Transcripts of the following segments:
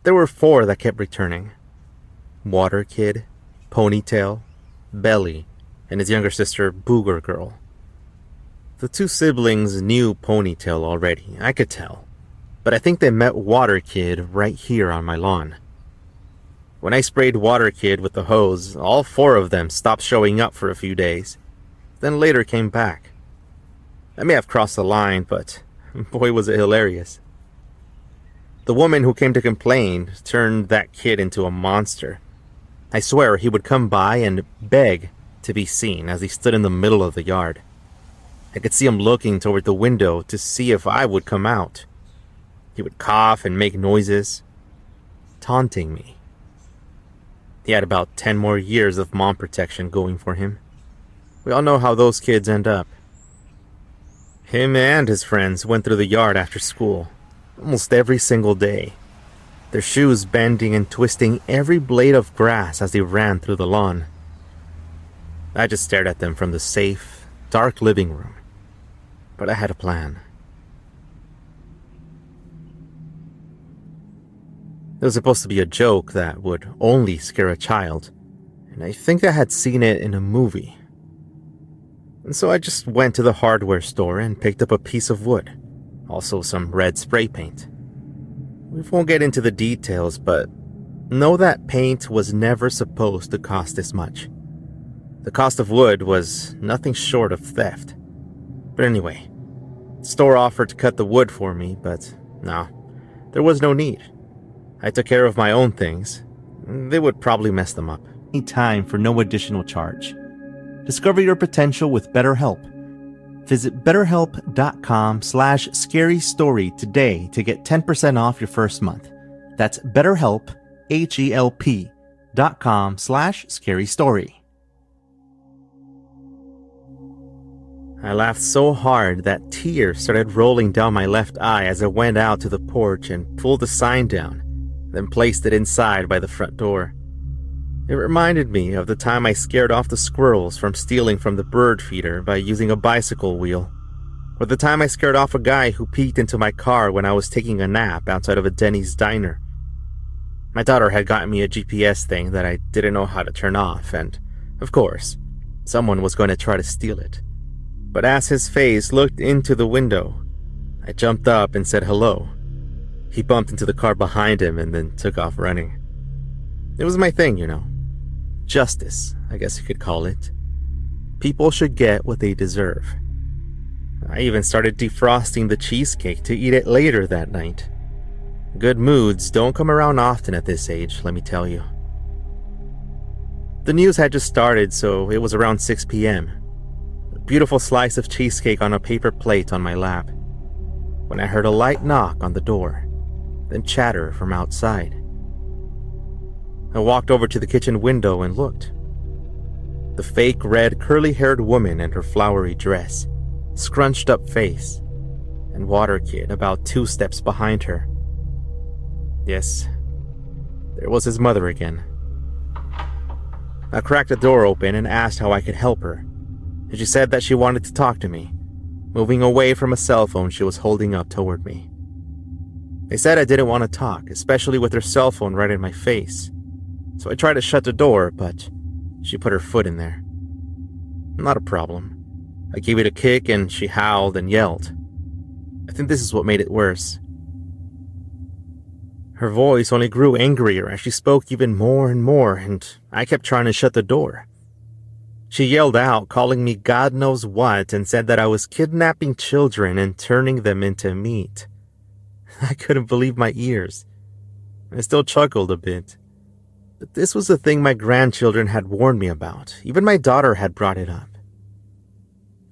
There were four that kept returning. Water Kid, Ponytail, Belly, and his younger sister, Booger Girl. The two siblings knew Ponytail already, I could tell, but I think they met Water Kid right here on my lawn. When I sprayed Water Kid with the hose, all four of them stopped showing up for a few days, then later came back. I may have crossed the line, but boy was it hilarious. The woman who came to complain turned that kid into a monster. I swear he would come by and beg to be seen as he stood in the middle of the yard. I could see him looking toward the window to see if I would come out. He would cough and make noises, taunting me. He had about 10 more years of mom protection going for him. We all know how those kids end up. Him and his friends went through the yard after school, almost every single day, their shoes bending and twisting every blade of grass as they ran through the lawn. I just stared at them from the safe, dark living room, but I had a plan. It was supposed to be a joke that would only scare a child, and I think I had seen it in a movie. And so I just went to the hardware store and picked up a piece of wood, also some red spray paint. We won't get into the details, but know that paint was never supposed to cost this much. The cost of wood was nothing short of theft. But anyway, the store offered to cut the wood for me, but no, there was no need. I took care of my own things. They would probably mess them up. Any time for no additional charge. Discover your potential with BetterHelp. Visit BetterHelp.com/scarystory today to get 10% off your first month. That's BetterHelp, HELP.com/scarystory. I laughed so hard that tears started rolling down my left eye as I went out to the porch and pulled the sign down, then placed it inside by the front door. It reminded me of the time I scared off the squirrels from stealing from the bird feeder by using a bicycle wheel, or the time I scared off a guy who peeked into my car when I was taking a nap outside of a Denny's diner. My daughter had gotten me a GPS thing that I didn't know how to turn off, and, of course, someone was going to try to steal it. But as his face looked into the window, I jumped up and said hello. He bumped into the car behind him and then took off running. It was my thing, you know. Justice, I guess you could call it. People should get what they deserve. I even started defrosting the cheesecake to eat it later that night. Good moods don't come around often at this age, let me tell you. The news had just started, so it was around 6 p.m. A beautiful slice of cheesecake on a paper plate on my lap, when I heard a light knock on the door, then chatter from outside. I walked over to the kitchen window and looked. The fake red curly-haired woman in her flowery dress, scrunched up face, and Water Kid about 2 steps behind her. Yes, there was his mother again. I cracked the door open and asked how I could help her, and she said that she wanted to talk to me, moving away from a cell phone she was holding up toward me. They said I didn't want to talk, especially with her cell phone right in my face, so I tried to shut the door, but she put her foot in there. Not a problem. I gave it a kick and she howled and yelled. I think this is what made it worse. Her voice only grew angrier as she spoke even more and more, and I kept trying to shut the door. She yelled out, calling me God knows what, and said that I was kidnapping children and turning them into meat. I couldn't believe my ears. I still chuckled a bit. But this was the thing my grandchildren had warned me about. Even my daughter had brought it up.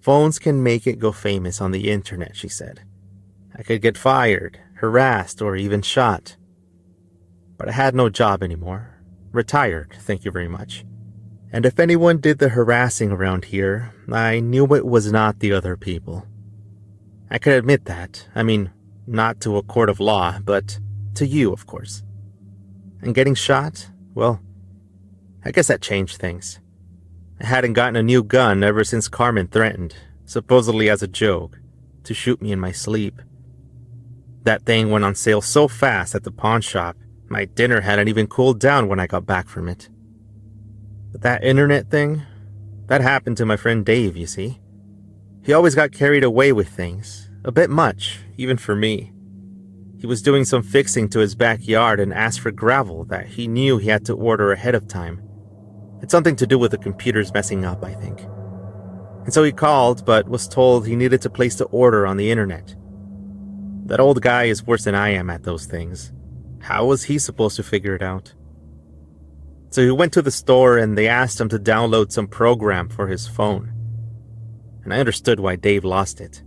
Phones can make it go famous on the internet, she said. I could get fired, harassed, or even shot. But I had no job anymore. Retired, thank you very much. And if anyone did the harassing around here, I knew it was not the other people. I could admit that. I mean, not to a court of law, but to you, of course. And getting shot? Well, I guess that changed things. I hadn't gotten a new gun ever since Carmen threatened, supposedly as a joke, to shoot me in my sleep. That thing went on sale so fast at the pawn shop My dinner hadn't even cooled down when I got back from it. But that internet thing, that happened to my friend Dave, you see. He always got carried away with things, a bit much, even for me. He was doing some fixing to his backyard and asked for gravel that he knew he had to order ahead of time. It's something to do with the computers messing up, I think. And so he called, but was told he needed to place the order on the internet. That old guy is worse than I am at those things. How was he supposed to figure it out? So he went to the store and they asked him to download some program for his phone. And I understood why Dave lost it.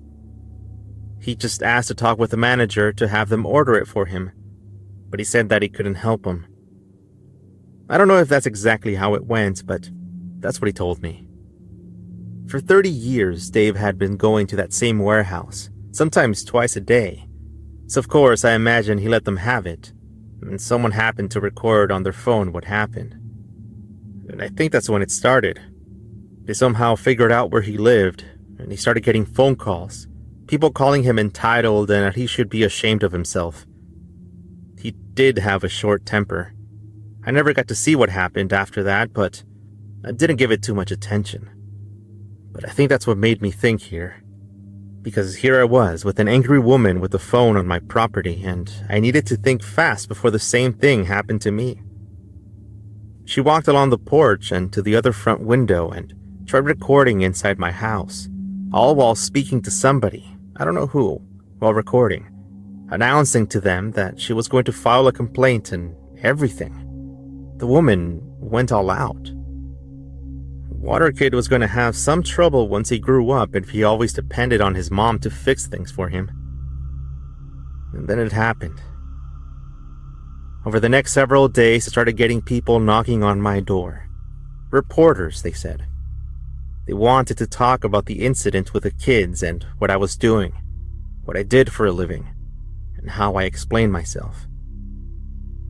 He just asked to talk with the manager to have them order it for him, but he said that he couldn't help him. I don't know if that's exactly how it went, but that's what he told me. For 30 years, Dave had been going to that same warehouse, sometimes twice a day. So of course, I imagine he let them have it, and someone happened to record on their phone what happened. And I think that's when it started. They somehow figured out where he lived, and he started getting phone calls, people calling him entitled and that he should be ashamed of himself. He did have a short temper. I never got to see what happened after that, but I didn't give it too much attention. But I think that's what made me think here. Because here I was with an angry woman with a phone on my property, and I needed to think fast before the same thing happened to me. She walked along the porch and to the other front window and tried recording inside my house, all while speaking to somebody, I don't know who, while recording, announcing to them that she was going to file a complaint and everything. The woman went all out. Waterkid was going to have some trouble once he grew up if he always depended on his mom to fix things for him. And then it happened. Over the next several days, I started getting people knocking on my door. Reporters, they said. They wanted to talk about the incident with the kids and what I was doing, what I did for a living, and how I explained myself.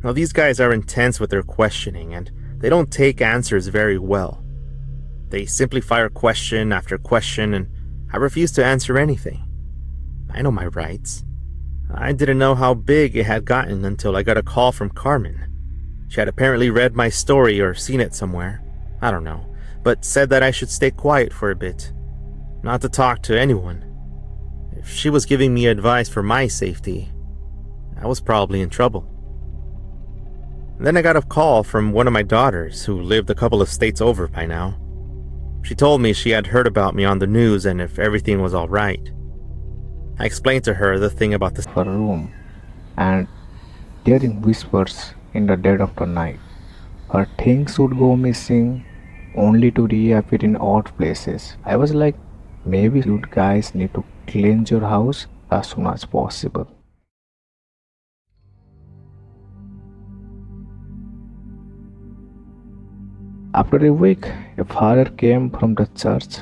Now, these guys are intense with their questioning, and they don't take answers very well. They simply fire question after question, and I refuse to answer anything. I know my rights. I didn't know how big it had gotten until I got a call from Carmen. She had apparently read my story or seen it somewhere. I don't know, but said that I should stay quiet for a bit, not to talk to anyone. If she was giving me advice for my safety, I was probably in trouble. Then I got a call from one of my daughters who lived a couple of states over by now. She told me she had heard about me on the news and if everything was all right. I explained to her the thing about the room and hearing whispers in the dead of the night. Her things would go missing only to reappear in odd places. I was like, maybe you guys need to cleanse your house as soon as possible. After a week, a father came from the church.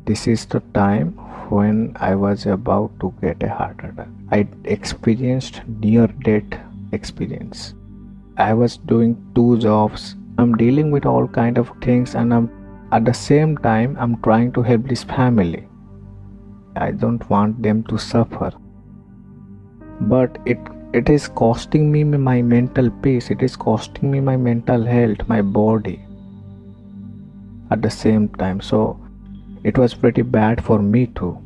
This is the time when I was about to get a heart attack. I experienced near-death experience. I was doing 2 jobs. I'm dealing with all kind of things, and at the same time I'm trying to help this family. I don't want them to suffer. But it is costing me my mental peace. It is costing me my mental health, my body at the same time. So it was pretty bad for me too.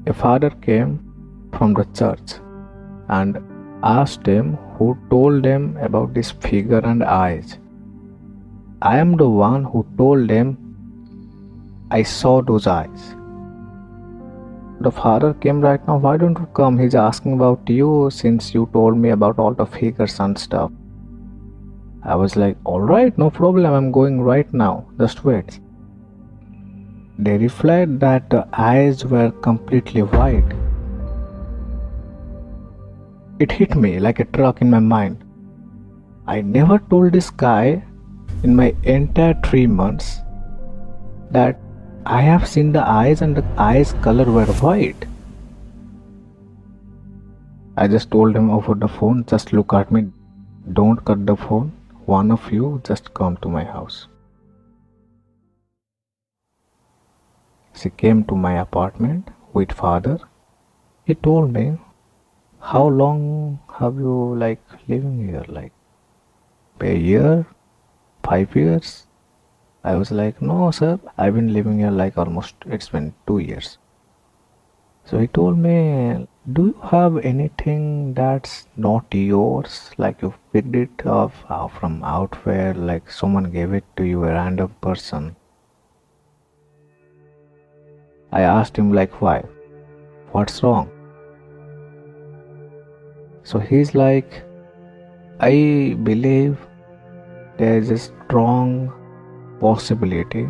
A father came from the church and asked them who told them about this figure and eyes. I am the one who told them I saw those eyes. The father came right now. Why don't you come? He's asking about you since you told me about all the figures and stuff. I was like, alright, no problem. I'm going right now. Just wait. They replied that the eyes were completely white. It hit me like a truck in my mind. I never told this guy in my entire 3 months that I have seen the eyes and the eyes color were white. I just told him over the phone, just look at me, don't cut the phone, one of you just come to my house. She came to my apartment with father. He told me, how long have you like living here? Like a year, 5 years? I was like, no, sir, I've been living here like almost, it's been 2 years. So he told me, do you have anything that's not yours? Like you picked it up from outwhere, like someone gave it to you, a random person. I asked him, like, why? What's wrong? So he's like, I believe there is a strong possibility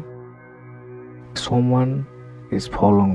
someone is following